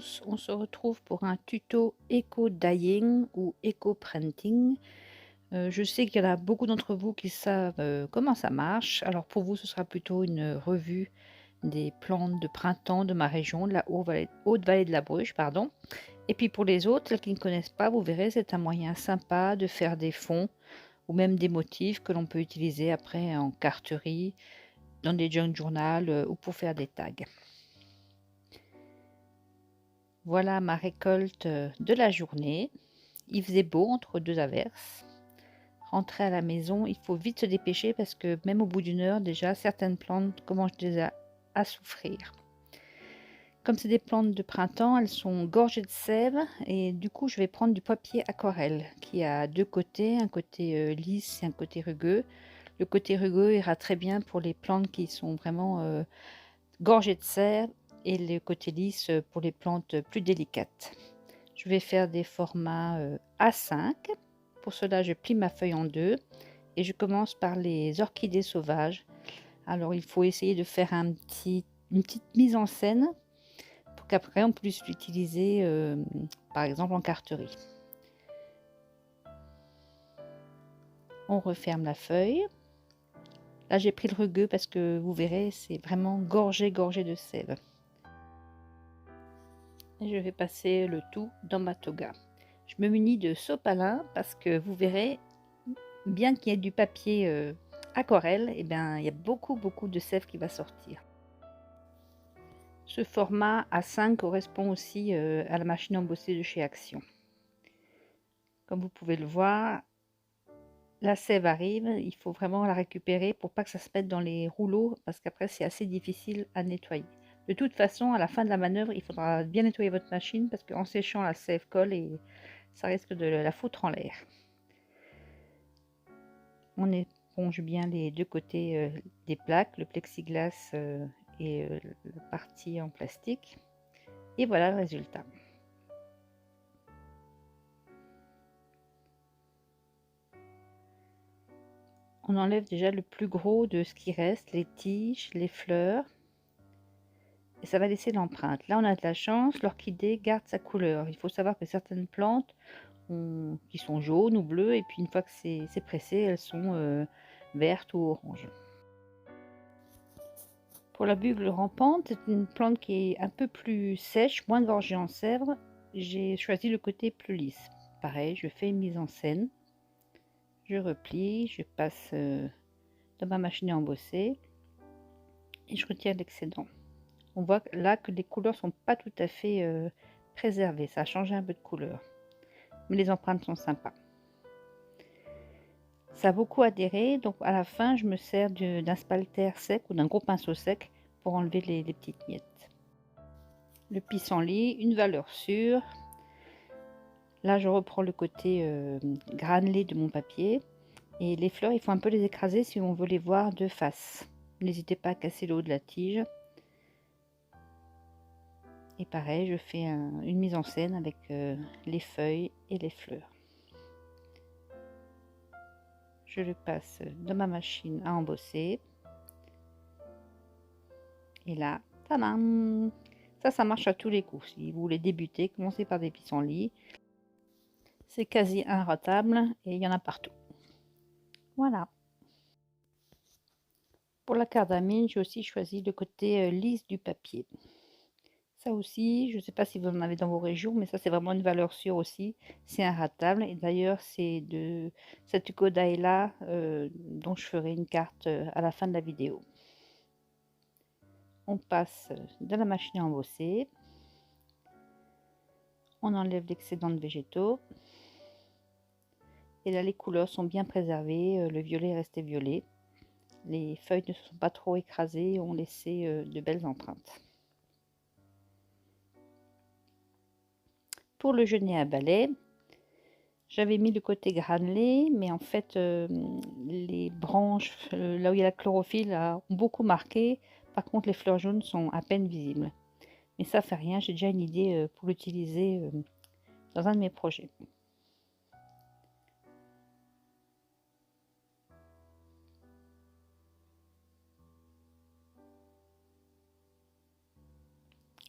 tous, on se retrouve pour un tuto éco-dyeing ou éco-printing. Je sais qu'il y en a beaucoup d'entre vous qui savent comment ça marche. Alors pour vous, ce sera plutôt une revue des plantes de printemps de ma région, de la Haute-Vallée de la Bruche, pardon. Et puis pour les autres, celles qui ne connaissent pas, vous verrez, c'est un moyen sympa de faire des fonds ou même des motifs que l'on peut utiliser après en carterie, dans des junk journal ou pour faire des tags. Voilà ma récolte de la journée. Il faisait beau entre deux averses. Rentrer à la maison, il faut vite se dépêcher parce que même au bout d'une heure déjà, certaines plantes commencent déjà à souffrir. Comme c'est des plantes de printemps, elles sont gorgées de sève et du coup je vais prendre du papier aquarelle qui a deux côtés, un côté lisse et un côté rugueux. Le côté rugueux ira très bien pour les plantes qui sont vraiment gorgées de sève et le côté lisse pour les plantes plus délicates. Je vais faire des formats A5. Pour cela, je plie ma feuille en deux et je commence par les orchidées sauvages. Alors, il faut essayer de faire une petite mise en scène pour qu'après on puisse l'utiliser par exemple en carterie. On referme la feuille. Là, j'ai pris le rugueux parce que vous verrez, c'est vraiment gorgé de sève. Et je vais passer le tout dans ma toga. Je me munis de sopalin parce que vous verrez, bien qu'il y ait du papier aquarelle, et bien, il y a beaucoup de sève qui va sortir. Ce format A5 correspond aussi à la machine embossée de chez Action. Comme vous pouvez le voir, la sève arrive, il faut vraiment la récupérer pour pas que ça se mette dans les rouleaux parce qu'après c'est assez difficile à nettoyer. De toute façon, à la fin de la manœuvre, il faudra bien nettoyer votre machine parce qu'en séchant, la sève colle et ça risque de la foutre en l'air. On éponge bien les deux côtés des plaques, le plexiglas et la partie en plastique. Et voilà le résultat. On enlève déjà le plus gros de ce qui reste, les tiges, les fleurs. Et ça va laisser l'empreinte. Là, on a de la chance, l'orchidée garde sa couleur. Il faut savoir que certaines plantes qui sont jaunes ou bleues, et puis une fois que c'est pressé, elles sont vertes ou oranges. Pour la bugle rampante, c'est une plante qui est un peu plus sèche, moins gorgée en sève. J'ai choisi le côté plus lisse. Pareil, je fais une mise en scène. Je replie, je passe dans ma machine à embosser et je retire l'excédent. On voit là que les couleurs sont pas tout à fait préservées. Ça a changé un peu de couleur. Mais les empreintes sont sympas. Ça a beaucoup adhéré, donc à la fin, je me sers d'un spalter sec ou d'un gros pinceau sec pour enlever les petites miettes. Le pissenlit, une valeur sûre. Là, je reprends le côté granulé de mon papier. Et les fleurs, il faut un peu les écraser si on veut les voir de face. N'hésitez pas à casser le haut de la tige. Et pareil, je fais une mise en scène avec les feuilles et les fleurs. Je le passe dans ma machine à embosser. Et là, tadam! Ça marche à tous les coups. Si vous voulez débuter, commencez par des pissenlits. C'est quasi inratable et il y en a partout. Voilà. Pour la cardamine, j'ai aussi choisi le côté lisse du papier. Ça aussi, je ne sais pas si vous en avez dans vos régions, mais ça c'est vraiment une valeur sûre aussi. C'est inratable. Et d'ailleurs, c'est de cette Kodaï là dont je ferai une carte à la fin de la vidéo. On passe dans la machine à embosser. On enlève l'excédent de végétaux. Et là, les couleurs sont bien préservées. Le violet est resté violet. Les feuilles ne se sont pas trop écrasées, ont laissé de belles empreintes. Pour le genêt à balai, j'avais mis le côté granulé, mais en fait, les branches, là où il y a la chlorophylle, ont beaucoup marqué. Par contre, les fleurs jaunes sont à peine visibles. Mais ça fait rien, j'ai déjà une idée pour l'utiliser dans un de mes projets.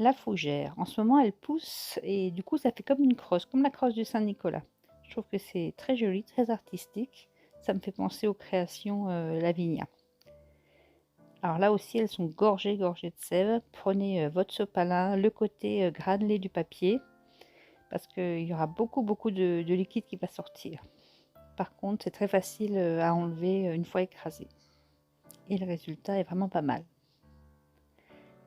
La fougère, en ce moment elle pousse et du coup ça fait comme une crosse, comme la crosse du Saint-Nicolas. Je trouve que c'est très joli, très artistique. Ça me fait penser aux créations Lavinia. Alors là aussi elles sont gorgées de sève. Prenez votre sopalin, le côté granulé du papier, parce qu'il y aura beaucoup de liquide qui va sortir. Par contre c'est très facile à enlever une fois écrasé. Et le résultat est vraiment pas mal.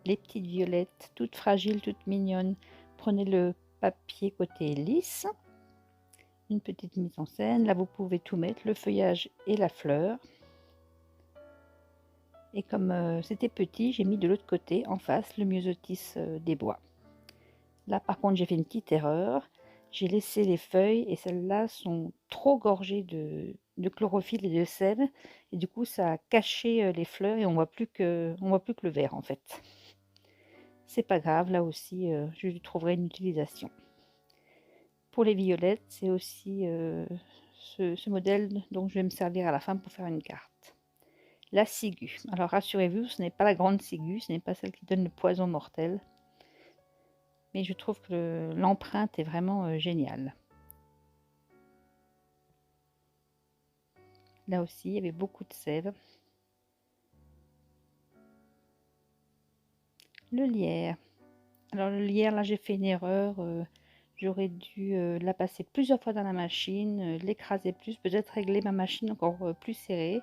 Les petites violettes, toutes fragiles, toutes mignonnes. Prenez le papier côté lisse, une petite mise en scène. Là, vous pouvez tout mettre, le feuillage et la fleur. Et comme c'était petit, j'ai mis de l'autre côté, en face, le myosotis des bois. Là, par contre, j'ai fait une petite erreur. J'ai laissé les feuilles et celles-là sont trop gorgées de chlorophylle et de sel. Et du coup, ça a caché les fleurs et on voit plus que le vert en fait. C'est pas grave, là aussi, je lui trouverai une utilisation. Pour les violettes, c'est aussi ce modèle dont je vais me servir à la fin pour faire une carte. La ciguë. Alors rassurez-vous, ce n'est pas la grande ciguë, ce n'est pas celle qui donne le poison mortel. Mais je trouve que l'empreinte est vraiment géniale. Là aussi, il y avait beaucoup de sève. Le lierre. Alors le lierre, là j'ai fait une erreur. J'aurais dû la passer plusieurs fois dans la machine, l'écraser plus, peut-être régler ma machine encore plus serrée.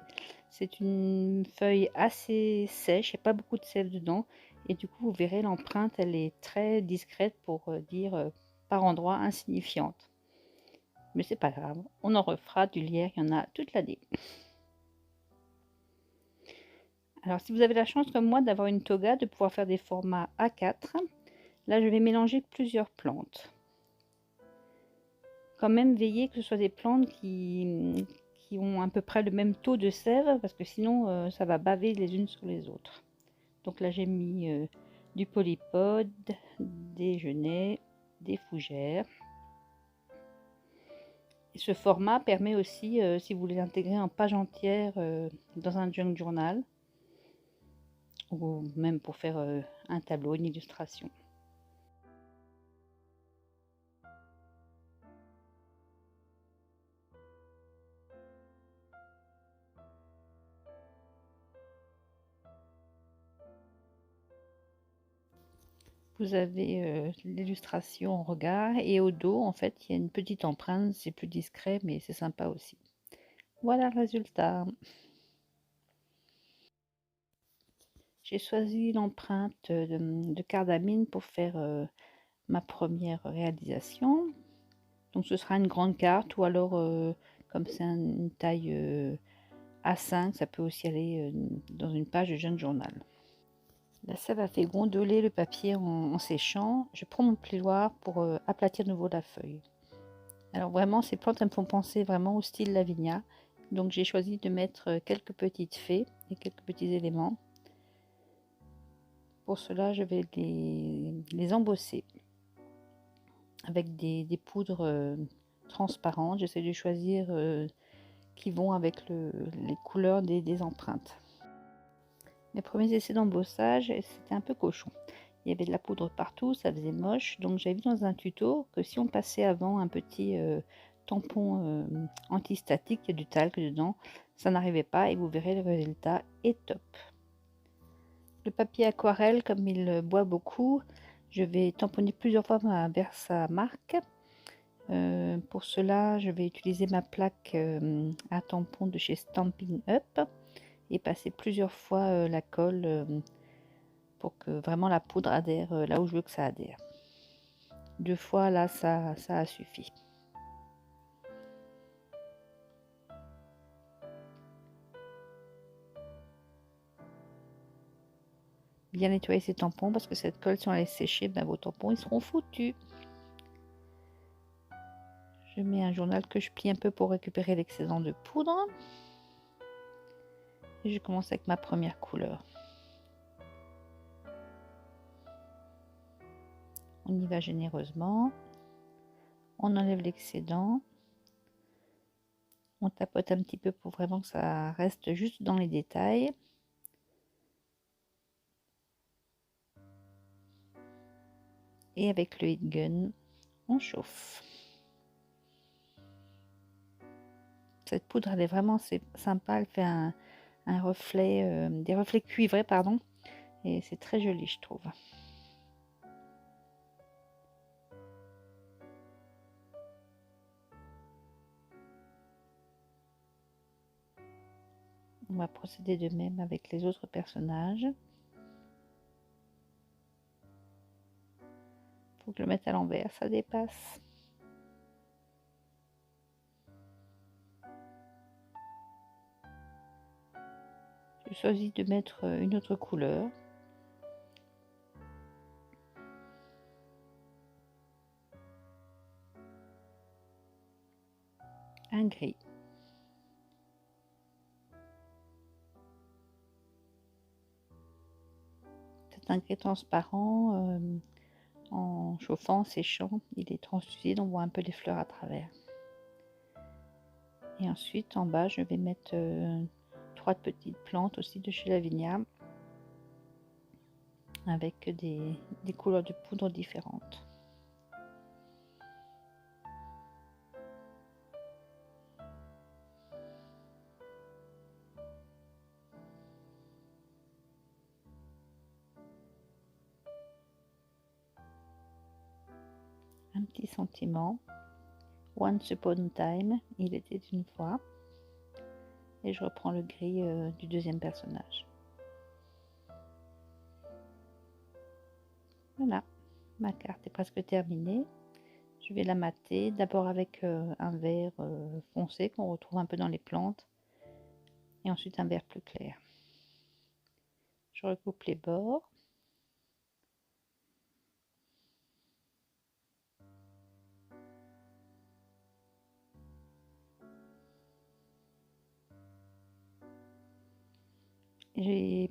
C'est une feuille assez sèche, il n'y a pas beaucoup de sève dedans. Et du coup, vous verrez, l'empreinte, elle est très discrète pour dire par endroits insignifiante. Mais c'est pas grave, on en refera du lierre, il y en a toute l'année. Alors si vous avez la chance comme moi d'avoir une toga, de pouvoir faire des formats A4, là je vais mélanger plusieurs plantes. Quand même veiller que ce soit des plantes qui ont à peu près le même taux de sève, parce que sinon ça va baver les unes sur les autres. Donc là j'ai mis du polypode, des genêts, des fougères. Et ce format permet aussi, si vous les intégrez en page entière dans un junk journal, ou même pour faire un tableau, une illustration. Vous avez l'illustration en regard et au dos, en fait, il y a une petite empreinte. C'est plus discret, mais c'est sympa aussi. Voilà le résultat. J'ai choisi l'empreinte de cardamine pour faire ma première réalisation. Donc ce sera une grande carte ou alors comme c'est une taille A5, ça peut aussi aller dans une page de jeune journal. Là, ça va fait gondoler le papier en séchant. Je prends mon plioir pour aplatir de nouveau la feuille. Alors vraiment, ces plantes, elles me font penser vraiment au style Lavinia. Donc j'ai choisi de mettre quelques petites fées et quelques petits éléments. Pour cela, je vais les embosser avec des poudres transparentes. J'essaie de choisir qui vont avec les couleurs des empreintes. Mes premiers essais d'embossage, c'était un peu cochon. Il y avait de la poudre partout, ça faisait moche. Donc j'avais vu dans un tuto que si on passait avant un petit tampon antistatique, il y a du talc dedans, ça n'arrivait pas et vous verrez le résultat est top. Le papier aquarelle, comme il boit beaucoup, je vais tamponner plusieurs fois vers sa marque. Pour cela, je vais utiliser ma plaque à tampon de chez Stampin' Up et passer plusieurs fois la colle pour que vraiment la poudre adhère là où je veux que ça adhère. 2 fois, là, ça a suffi. Bien nettoyer ces tampons parce que cette colle, si on la laisse sécher, ben, vos tampons ils seront foutus. Je mets un journal que je plie un peu pour récupérer l'excédent de poudre. Et je commence avec ma première couleur. On y va généreusement. On enlève l'excédent. On tapote un petit peu pour vraiment que ça reste juste dans les détails. Et avec le heat gun, on chauffe. Cette poudre, elle est vraiment sympa. Elle fait un reflet, des reflets cuivrés, pardon. Et c'est très joli, je trouve. On va procéder de même avec les autres personnages. Faut que je le mette à l'envers, ça dépasse. Je choisis de mettre une autre couleur. Un gris. C'est un gris transparent. En chauffant, séchant, il est translucide, on voit un peu les fleurs à travers. Et ensuite, en bas, je vais mettre 3 petites plantes aussi de chez Lavinia, avec des couleurs de poudre différentes. Un petit sentiment. Once upon a time, il était une fois. Et je reprends le gris du deuxième personnage. Voilà, ma carte est presque terminée. Je vais la mater d'abord avec un vert foncé qu'on retrouve un peu dans les plantes. Et ensuite un vert plus clair. Je recoupe les bords.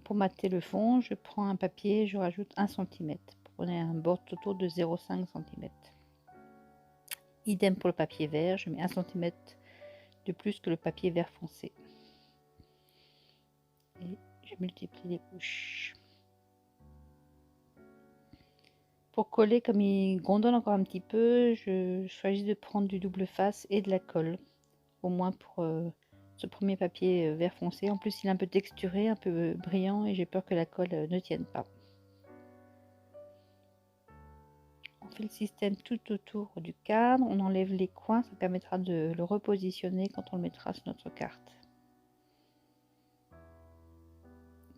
Pour mater le fond, je prends un papier, je rajoute 1 cm. Prenez un bord autour de 0,5 cm. Idem pour le papier vert, je mets 1 cm de plus que le papier vert foncé. Et je multiplie les couches. Pour coller, comme il gondole encore un petit peu, je choisis de prendre du double face et de la colle. Au moins pour ce premier papier vert foncé. En plus, il est un peu texturé, un peu brillant et j'ai peur que la colle ne tienne pas. On fait le système tout autour du cadre, on enlève les coins, ça permettra de le repositionner quand on le mettra sur notre carte.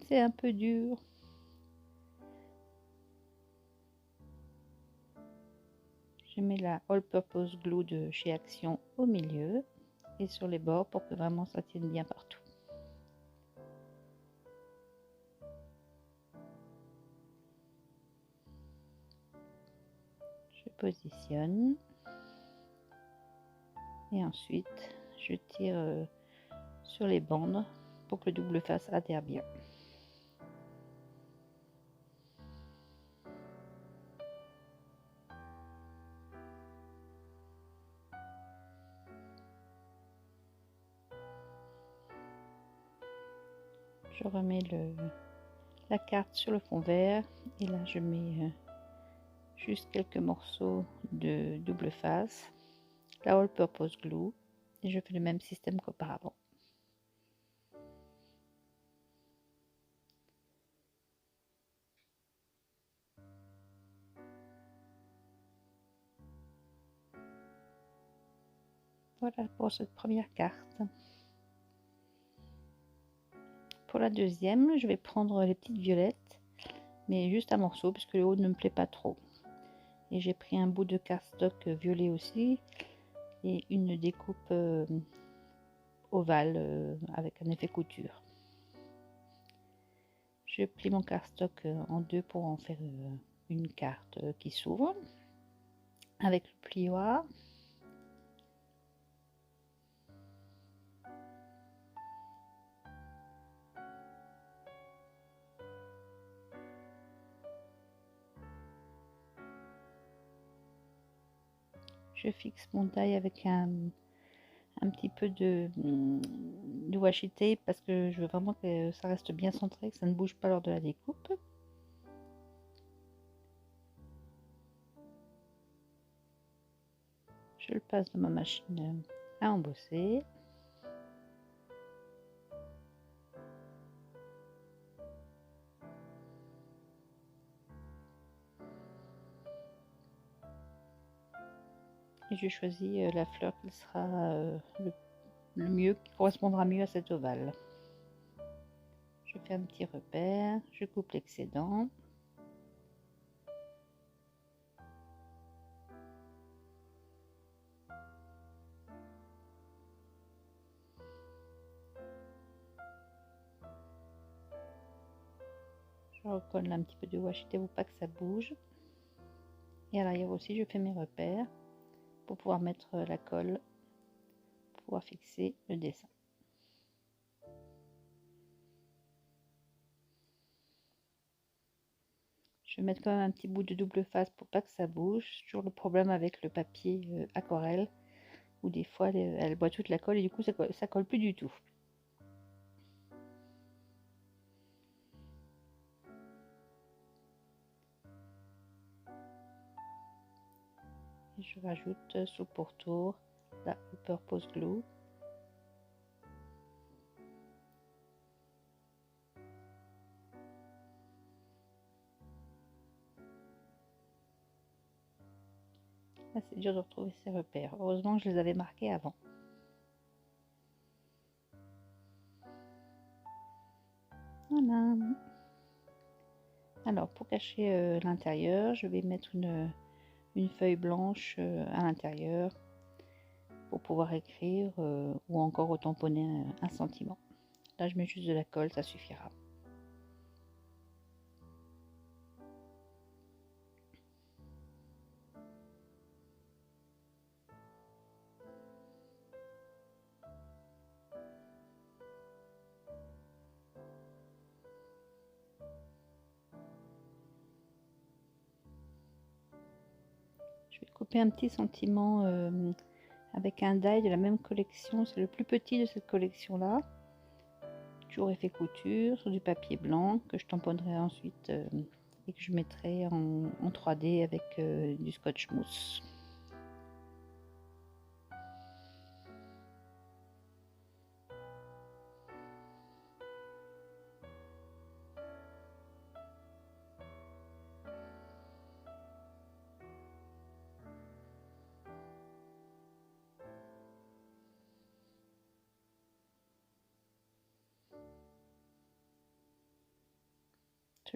C'est un peu dur. Je mets la All Purpose Glue de chez Action au milieu et sur les bords pour que vraiment ça tienne bien partout. Je positionne et ensuite je tire sur les bandes pour que le double face adhère bien. Je remets la carte sur le fond vert et là je mets juste quelques morceaux de double face, la All Purpose Glue et je fais le même système qu'auparavant. Voilà pour cette première carte. Pour la deuxième, je vais prendre les petites violettes, mais juste un morceau parce que le haut ne me plaît pas trop. Et j'ai pris un bout de cardstock violet aussi et une découpe ovale avec un effet couture. Je plie mon cardstock en deux pour en faire une carte qui s'ouvre avec le plioir. Je fixe mon taille avec un petit peu de washi tape parce que je veux vraiment que ça reste bien centré, que ça ne bouge pas lors de la découpe. Je le passe dans ma machine à embosser. Et je choisis la fleur qui sera le mieux, qui correspondra mieux à cet ovale. Je fais un petit repère, je coupe l'excédent. Je recolle un petit peu de washi tape pour pas que ça bouge. Et à l'arrière aussi, je fais mes repères pour pouvoir mettre la colle, pour pouvoir fixer le dessin. Je vais mettre quand même un petit bout de double face pour pas que ça bouge. C'est toujours le problème avec le papier aquarelle, où des fois elle boit toute la colle et du coup ça colle plus du tout. Et je rajoute sous pourtour la Purpose Glue. Là, c'est dur de retrouver ces repères. Heureusement que je les avais marqués avant. Voilà. Alors, pour cacher l'intérieur, je vais mettre une feuille blanche à l'intérieur pour pouvoir écrire ou encore tamponner un sentiment. Là, je mets juste de la colle, ça suffira. Je vais couper un petit sentiment avec un die de la même collection. C'est le plus petit de cette collection-là. Toujours effet couture sur du papier blanc que je tamponnerai ensuite et que je mettrai en 3D avec du scotch mousse.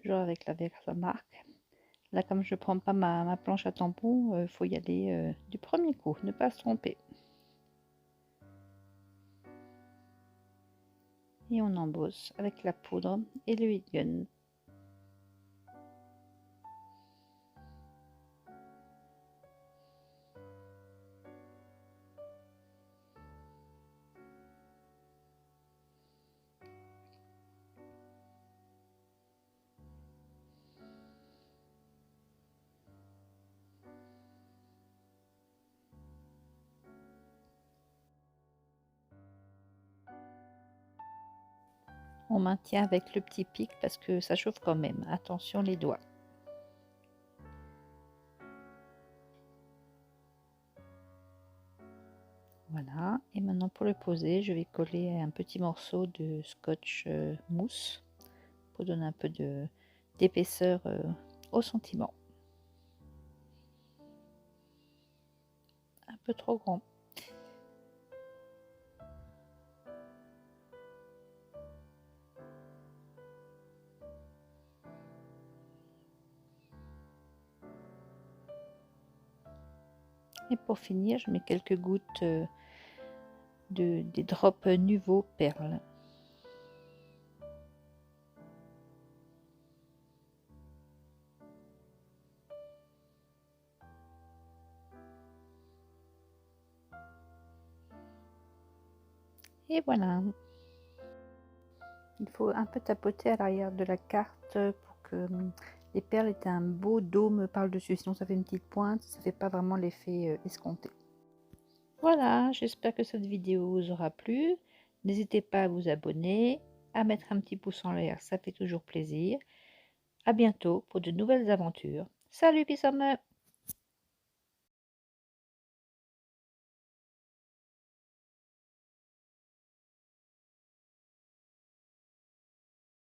Toujours avec la Versamark. Là, comme je ne prends pas ma planche à tampon, il faut y aller du premier coup, ne pas se tromper. Et on embosse avec la poudre et le heat gun. On maintient avec le petit pic parce que ça chauffe quand même. Attention les doigts. Voilà, et maintenant pour le poser, je vais coller un petit morceau de scotch mousse pour donner un peu d'épaisseur au sentiment. Un peu trop grand. Et pour finir, je mets quelques gouttes des drops Nuvo Perles. Et voilà. Il faut un peu tapoter à l'arrière de la carte pour que les perles aient un beau dôme par-dessus. Sinon ça fait une petite pointe, ça fait pas vraiment l'effet escompté. Voilà, j'espère que cette vidéo vous aura plu. N'hésitez pas à vous abonner, à mettre un petit pouce en l'air, ça fait toujours plaisir. À bientôt pour de nouvelles aventures. Salut Kisame!